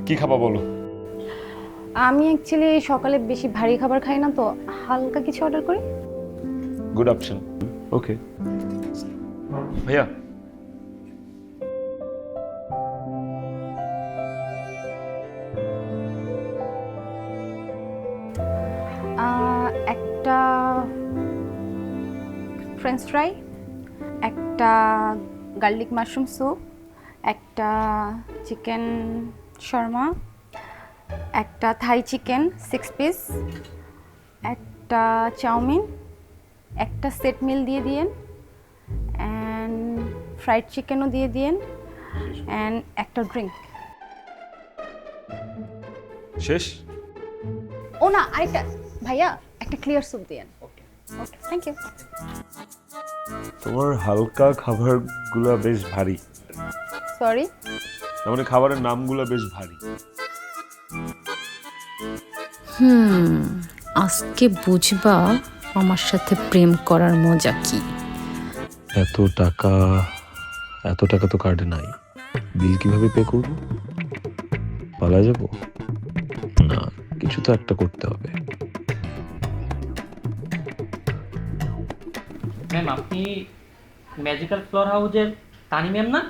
কি খাবা বলো? আমি অ্যাকচুয়ালি সকালে বেশি ভারী খাবার খাই না, তো হালকা কিছু অর্ডার করি। Good option. ওকে ভাইয়া, একটা ফ্রেঞ্চ ফ্রাই, একটা গার্লিক মাশরুম স্যুপ, একটা চিকেন শর্মা, একটা থাই চিকেন 6 পিস, একটা চাউমিন, একটা সেট মিল দিয়ে দিয়েন, অ্যান্ড ফ্রাইড চিকেনও দিয়ে দিয়েন, অ্যান্ড একটা ড্রিঙ্ক। শেষ? ও না, আরেকটা ভাইয়া, একটা ক্লিয়ার স্যুপ দিয়েন। ওকে, থ্যাংক ইউ। তোমার হালকা খাবারগুলো বেশ ভারী, সরি। মানে খাবারের নামগুলো বেশ ভারী। আজকে বুঝবা আমার সাথে প্রেম করার মজা কি। এত টাকা তো কার্ডে নাই, বিল কিভাবে পে করব? পালা যাব না, কিছু তো একটা করতে হবে। ম্যাম, আপনি ম্যাজিক্যাল ফ্লোর হাউসের তানি ম্যাম না?